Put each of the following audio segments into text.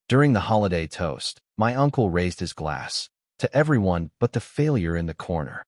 During the holiday toast, my uncle raised his glass to everyone but the failure in the corner.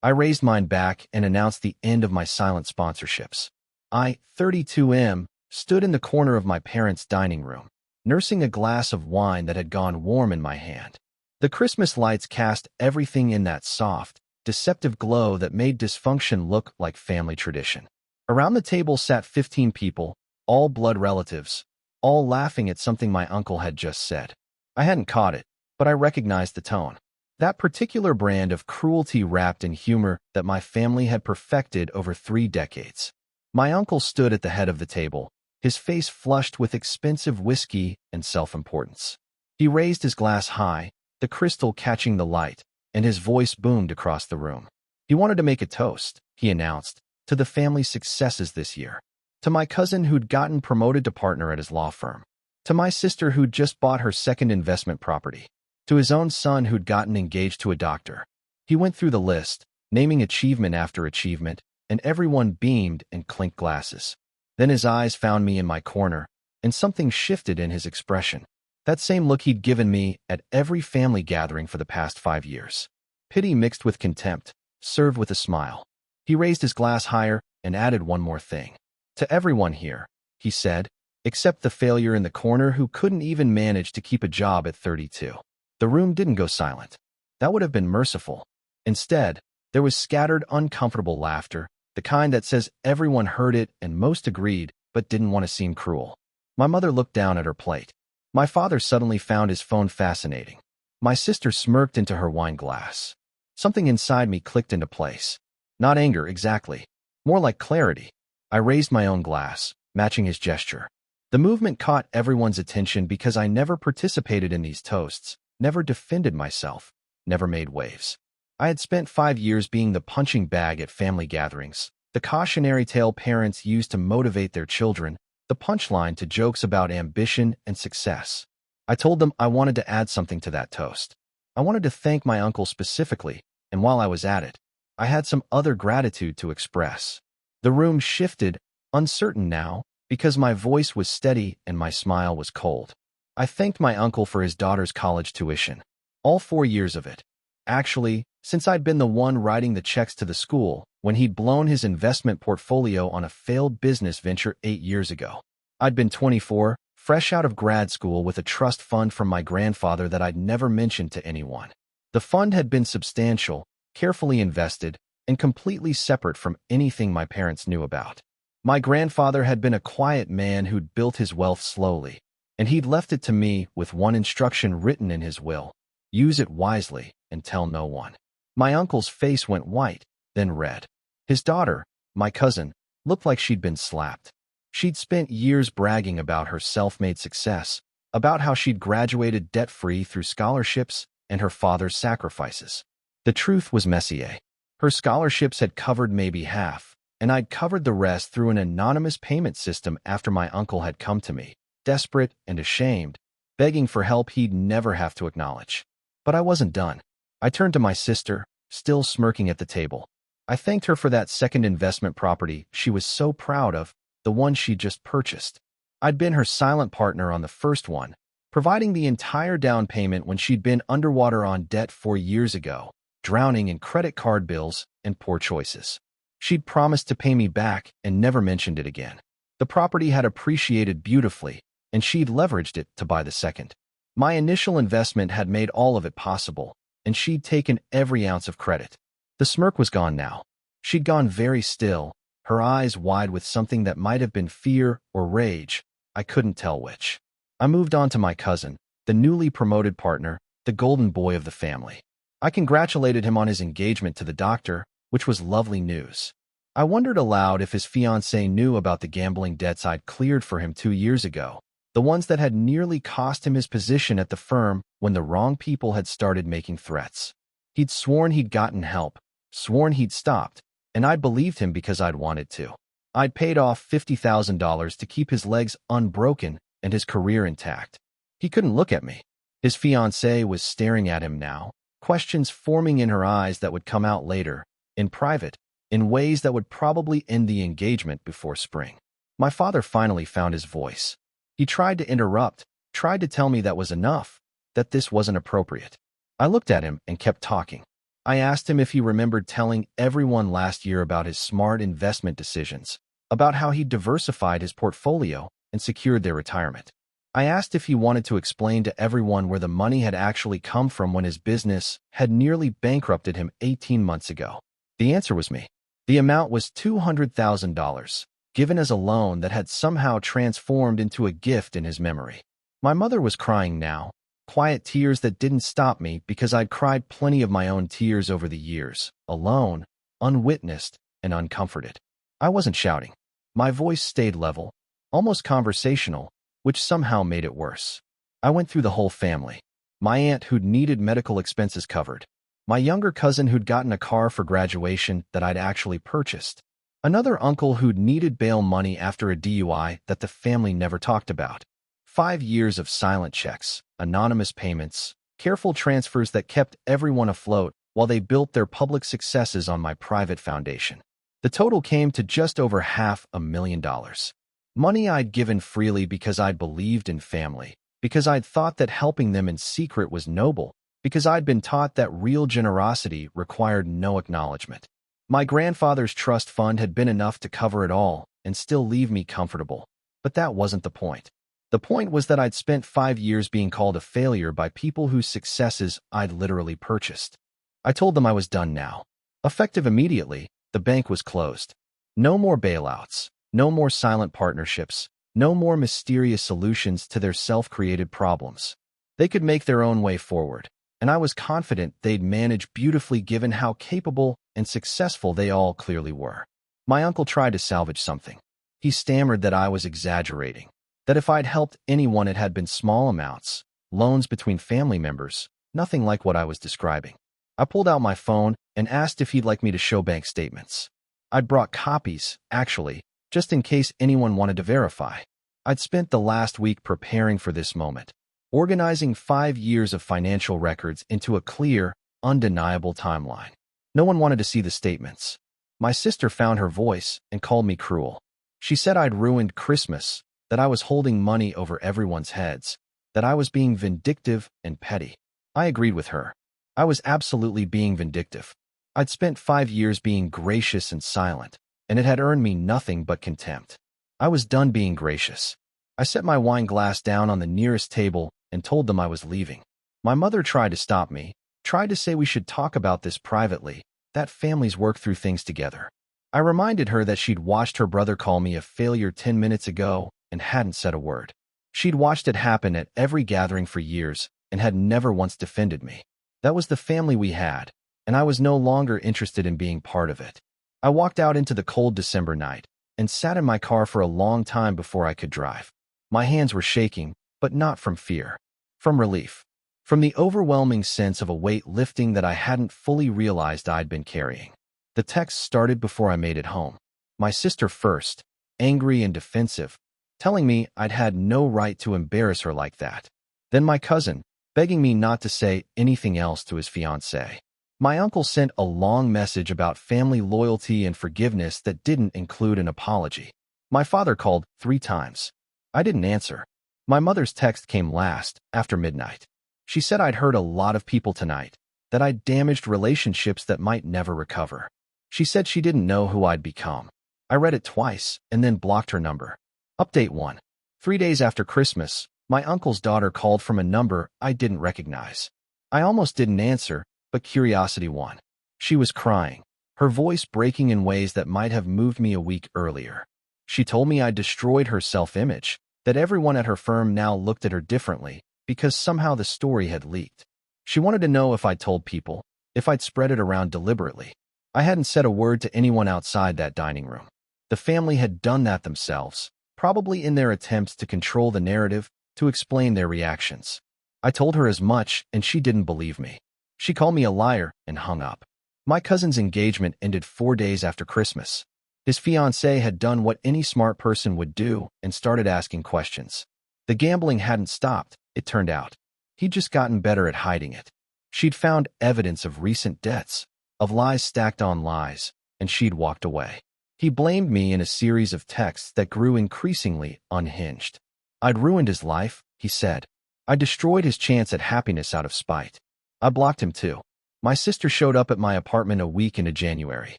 I raised mine back and announced the end of my silent sponsorships. I, 32M, stood in the corner of my parents' dining room, nursing a glass of wine that had gone warm in my hand. The Christmas lights cast everything in that soft, deceptive glow that made dysfunction look like family tradition. Around the table sat 15 people, all blood relatives, all laughing at something my uncle had just said. I hadn't caught it, but I recognized the tone. That particular brand of cruelty wrapped in humor that my family had perfected over 3 decades. My uncle stood at the head of the table, his face flushed with expensive whiskey and self-importance. He raised his glass high, the crystal catching the light, and his voice boomed across the room. He wanted to make a toast, he announced, to the family's successes this year. To my cousin who'd gotten promoted to partner at his law firm. To my sister who'd just bought her second investment property. To his own son who'd gotten engaged to a doctor. He went through the list, naming achievement after achievement, and everyone beamed and clinked glasses. Then his eyes found me in my corner, and something shifted in his expression. That same look he'd given me at every family gathering for the past 5 years. Pity mixed with contempt, served with a smile. He raised his glass higher and added one more thing. To everyone here, he said, except the failure in the corner who couldn't even manage to keep a job at 32. The room didn't go silent. That would have been merciful. Instead, there was scattered, uncomfortable laughter, the kind that says everyone heard it and most agreed but didn't want to seem cruel. My mother looked down at her plate. My father suddenly found his phone fascinating. My sister smirked into her wine glass. Something inside me clicked into place. Not anger, exactly. More like clarity. I raised my own glass, matching his gesture. The movement caught everyone's attention because I never participated in these toasts, never defended myself, never made waves. I had spent 5 years being the punching bag at family gatherings, the cautionary tale parents used to motivate their children, the punchline to jokes about ambition and success. I told them I wanted to add something to that toast. I wanted to thank my uncle specifically, and while I was at it, I had some other gratitude to express. The room shifted, uncertain now, because my voice was steady and my smile was cold. I thanked my uncle for his daughter's college tuition. All 4 years of it. Actually, since I'd been the one writing the checks to the school when he'd blown his investment portfolio on a failed business venture 8 years ago. I'd been 24, fresh out of grad school with a trust fund from my grandfather that I'd never mentioned to anyone. The fund had been substantial, carefully invested, and completely separate from anything my parents knew about. My grandfather had been a quiet man who'd built his wealth slowly, and he'd left it to me with one instruction written in his will: use it wisely and tell no one. My uncle's face went white, then red. His daughter, my cousin, looked like she'd been slapped. She'd spent years bragging about her self-made success, about how she'd graduated debt-free through scholarships and her father's sacrifices. The truth was messier. Her scholarships had covered maybe half, and I'd covered the rest through an anonymous payment system after my uncle had come to me, desperate and ashamed, begging for help he'd never have to acknowledge. But I wasn't done. I turned to my sister, still smirking at the table. I thanked her for that second investment property she was so proud of, the one she'd just purchased. I'd been her silent partner on the first one, providing the entire down payment when she'd been underwater on debt 4 years ago, drowning in credit card bills and poor choices. She'd promised to pay me back and never mentioned it again. The property had appreciated beautifully, and she'd leveraged it to buy the second. My initial investment had made all of it possible, and she'd taken every ounce of credit. The smirk was gone now. She'd gone very still, her eyes wide with something that might have been fear or rage. I couldn't tell which. I moved on to my cousin, the newly promoted partner, the golden boy of the family. I congratulated him on his engagement to the doctor, which was lovely news. I wondered aloud if his fiancée knew about the gambling debts I'd cleared for him 2 years ago, the ones that had nearly cost him his position at the firm when the wrong people had started making threats. He'd sworn he'd gotten help, sworn he'd stopped, and I'd believed him because I'd wanted to. I'd paid off $50,000 to keep his legs unbroken and his career intact. He couldn't look at me. His fiancée was staring at him now, questions forming in her eyes that would come out later, in private, in ways that would probably end the engagement before spring. My father finally found his voice. He tried to interrupt, tried to tell me that was enough, that this wasn't appropriate. I looked at him and kept talking. I asked him if he remembered telling everyone last year about his smart investment decisions, about how he diversified his portfolio and secured their retirement. I asked if he wanted to explain to everyone where the money had actually come from when his business had nearly bankrupted him 18 months ago. The answer was me. The amount was $200,000, given as a loan that had somehow transformed into a gift in his memory. My mother was crying now, quiet tears that didn't stop me because I'd cried plenty of my own tears over the years, alone, unwitnessed, and uncomforted. I wasn't shouting. My voice stayed level, almost conversational, which somehow made it worse. I went through the whole family. My aunt who'd needed medical expenses covered. My younger cousin who'd gotten a car for graduation that I'd actually purchased. Another uncle who'd needed bail money after a DUI that the family never talked about. 5 years of silent checks, anonymous payments, careful transfers that kept everyone afloat while they built their public successes on my private foundation. The total came to just over $500,000. Money I'd given freely because I'd believed in family, because I'd thought that helping them in secret was noble, because I'd been taught that real generosity required no acknowledgement. My grandfather's trust fund had been enough to cover it all and still leave me comfortable. But that wasn't the point. The point was that I'd spent 5 years being called a failure by people whose successes I'd literally purchased. I told them I was done now. Effective immediately, the bank was closed. No more bailouts. No more silent partnerships, no more mysterious solutions to their self-created problems. They could make their own way forward, and I was confident they'd manage beautifully given how capable and successful they all clearly were. My uncle tried to salvage something. He stammered that I was exaggerating, that if I'd helped anyone it had been small amounts, loans between family members, nothing like what I was describing. I pulled out my phone and asked if he'd like me to show bank statements. I'd brought copies, actually, just in case anyone wanted to verify. I'd spent the last week preparing for this moment, organizing 5 years of financial records into a clear, undeniable timeline. No one wanted to see the statements. My sister found her voice and called me cruel. She said I'd ruined Christmas, that I was holding money over everyone's heads, that I was being vindictive and petty. I agreed with her. I was absolutely being vindictive. I'd spent 5 years being gracious and silent, and it had earned me nothing but contempt. I was done being gracious. I set my wine glass down on the nearest table and told them I was leaving. My mother tried to stop me, tried to say we should talk about this privately, that families work through things together. I reminded her that she'd watched her brother call me a failure 10 minutes ago and hadn't said a word. She'd watched it happen at every gathering for years and had never once defended me. That was the family we had, and I was no longer interested in being part of it. I walked out into the cold December night and sat in my car for a long time before I could drive. My hands were shaking, but not from fear. From relief. From the overwhelming sense of a weight lifting that I hadn't fully realized I'd been carrying. The text started before I made it home. My sister first, angry and defensive, telling me I'd had no right to embarrass her like that. Then my cousin, begging me not to say anything else to his fiancée. My uncle sent a long message about family loyalty and forgiveness that didn't include an apology. My father called 3 times. I didn't answer. My mother's text came last, after midnight. She said I'd hurt a lot of people tonight, that I'd damaged relationships that might never recover. She said she didn't know who I'd become. I read it twice and then blocked her number. Update 1. 3 days after Christmas, my uncle's daughter called from a number I didn't recognize. I almost didn't answer, but curiosity won. She was crying, her voice breaking in ways that might have moved me a week earlier. She told me I'd destroyed her self-image, that everyone at her firm now looked at her differently because somehow the story had leaked. She wanted to know if I'd told people, if I'd spread it around deliberately. I hadn't said a word to anyone outside that dining room. The family had done that themselves, probably in their attempts to control the narrative, to explain their reactions. I told her as much, and she didn't believe me. She called me a liar and hung up. My cousin's engagement ended 4 days after Christmas. His fiancée had done what any smart person would do and started asking questions. The gambling hadn't stopped, it turned out. He'd just gotten better at hiding it. She'd found evidence of recent debts, of lies stacked on lies, and she'd walked away. He blamed me in a series of texts that grew increasingly unhinged. I'd ruined his life, he said. I destroyed his chance at happiness out of spite. I blocked him too. My sister showed up at my apartment a week into January.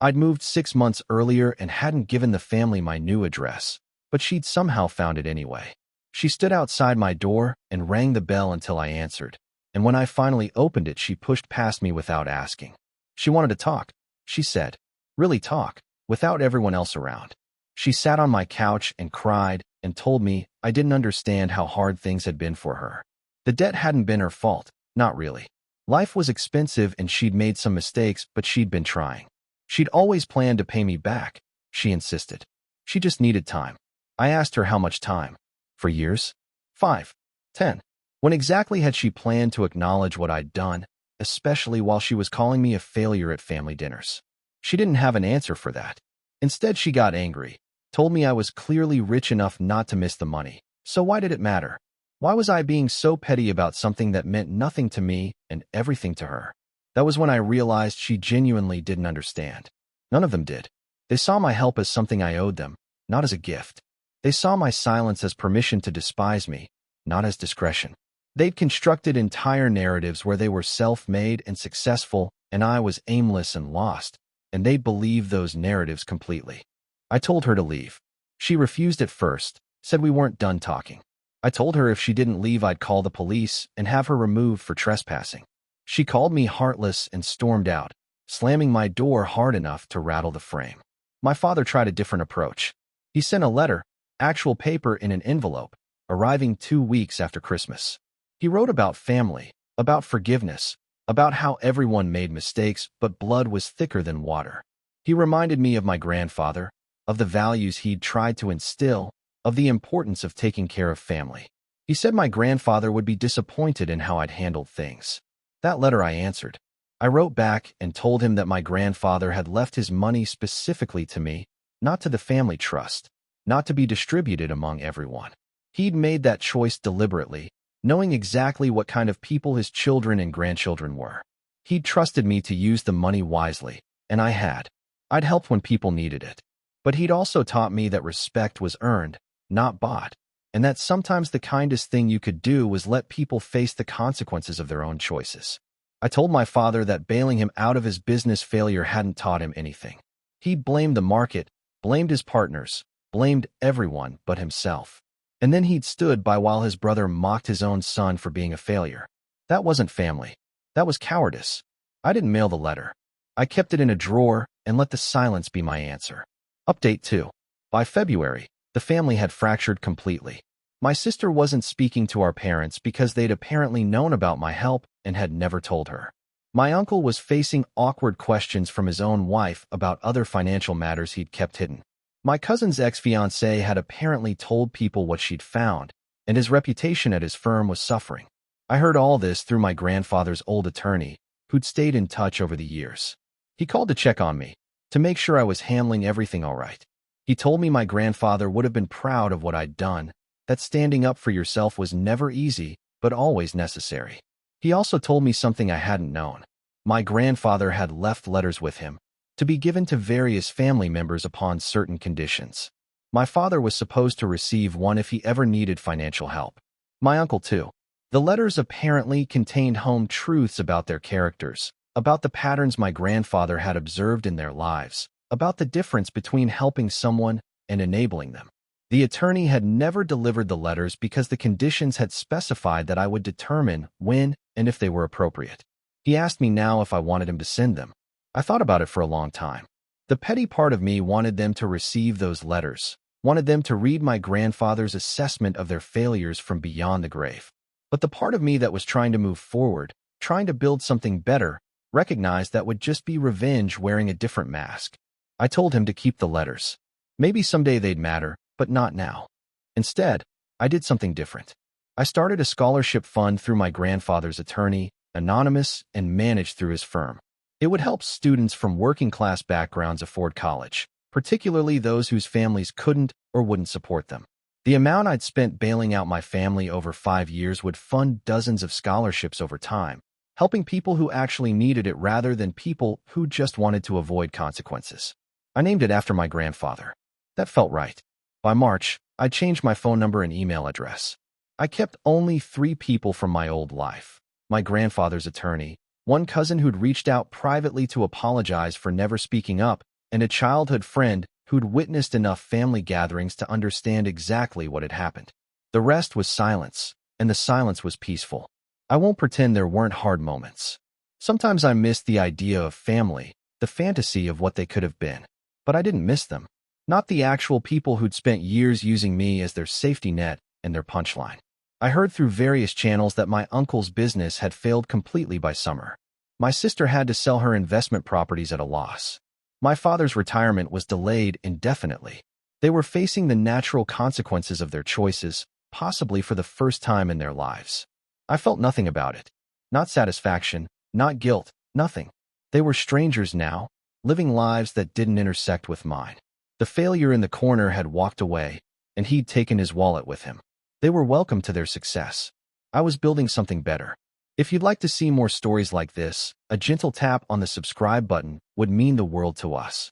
I'd moved 6 months earlier and hadn't given the family my new address, but she'd somehow found it anyway. She stood outside my door and rang the bell until I answered, and when I finally opened it, she pushed past me without asking. She wanted to talk, she said. Really talk, without everyone else around. She sat on my couch and cried and told me I didn't understand how hard things had been for her. The debt hadn't been her fault, not really. Life was expensive and she'd made some mistakes, but she'd been trying. She'd always planned to pay me back, she insisted. She just needed time. I asked her how much time. For years? 5, 10. When exactly had she planned to acknowledge what I'd done, especially while she was calling me a failure at family dinners? She didn't have an answer for that. Instead, she got angry, told me I was clearly rich enough not to miss the money. So why did it matter? Why was I being so petty about something that meant nothing to me and everything to her? That was when I realized she genuinely didn't understand. None of them did. They saw my help as something I owed them, not as a gift. They saw my silence as permission to despise me, not as discretion. They'd constructed entire narratives where they were self-made and successful, and I was aimless and lost, and they believed those narratives completely. I told her to leave. She refused at first, said we weren't done talking. I told her if she didn't leave, I'd call the police and have her removed for trespassing. She called me heartless and stormed out, slamming my door hard enough to rattle the frame. My father tried a different approach. He sent a letter, actual paper in an envelope, arriving 2 weeks after Christmas. He wrote about family, about forgiveness, about how everyone made mistakes, but blood was thicker than water. He reminded me of my grandfather, of the values he'd tried to instill, of the importance of taking care of family. He said my grandfather would be disappointed in how I'd handled things. That letter I answered. I wrote back and told him that my grandfather had left his money specifically to me, not to the family trust, not to be distributed among everyone. He'd made that choice deliberately, knowing exactly what kind of people his children and grandchildren were. He'd trusted me to use the money wisely, and I had. I'd helped when people needed it. But he'd also taught me that respect was earned, not bought, and that sometimes the kindest thing you could do was let people face the consequences of their own choices. I told my father that bailing him out of his business failure hadn't taught him anything. He'd blamed the market, blamed his partners, blamed everyone but himself. And then he'd stood by while his brother mocked his own son for being a failure. That wasn't family. That was cowardice. I didn't mail the letter. I kept it in a drawer and let the silence be my answer. Update 2. By February, the family had fractured completely. My sister wasn't speaking to our parents because they'd apparently known about my help and had never told her. My uncle was facing awkward questions from his own wife about other financial matters he'd kept hidden. My cousin's ex-fiancée had apparently told people what she'd found, and his reputation at his firm was suffering. I heard all this through my grandfather's old attorney, who'd stayed in touch over the years. He called to check on me, to make sure I was handling everything all right. He told me my grandfather would have been proud of what I'd done, that standing up for yourself was never easy, but always necessary. He also told me something I hadn't known. My grandfather had left letters with him, to be given to various family members upon certain conditions. My father was supposed to receive one if he ever needed financial help. My uncle too. The letters apparently contained home truths about their characters, about the patterns my grandfather had observed in their lives, about the difference between helping someone and enabling them. The attorney had never delivered the letters because the conditions had specified that I would determine when and if they were appropriate. He asked me now if I wanted him to send them. I thought about it for a long time. The petty part of me wanted them to receive those letters, wanted them to read my grandfather's assessment of their failures from beyond the grave. But the part of me that was trying to move forward, trying to build something better, recognized that would just be revenge wearing a different mask. I told him to keep the letters. Maybe someday they'd matter, but not now. Instead, I did something different. I started a scholarship fund through my grandfather's attorney, anonymous and managed through his firm. It would help students from working-class backgrounds afford college, particularly those whose families couldn't or wouldn't support them. The amount I'd spent bailing out my family over 5 years would fund dozens of scholarships over time, helping people who actually needed it rather than people who just wanted to avoid consequences. I named it after my grandfather. That felt right. By March, I'd changed my phone number and email address. I kept only 3 people from my old life: my grandfather's attorney, one cousin who'd reached out privately to apologize for never speaking up, and a childhood friend who'd witnessed enough family gatherings to understand exactly what had happened. The rest was silence, and the silence was peaceful. I won't pretend there weren't hard moments. Sometimes I missed the idea of family, the fantasy of what they could have been. But I didn't miss them. Not the actual people who'd spent years using me as their safety net and their punchline. I heard through various channels that my uncle's business had failed completely by summer. My sister had to sell her investment properties at a loss. My father's retirement was delayed indefinitely. They were facing the natural consequences of their choices, possibly for the first time in their lives. I felt nothing about it. Not satisfaction, not guilt, nothing. They were strangers now, living lives that didn't intersect with mine. The failure in the corner had walked away, and he'd taken his wallet with him. They were welcome to their success. I was building something better. If you'd like to see more stories like this, a gentle tap on the subscribe button would mean the world to us.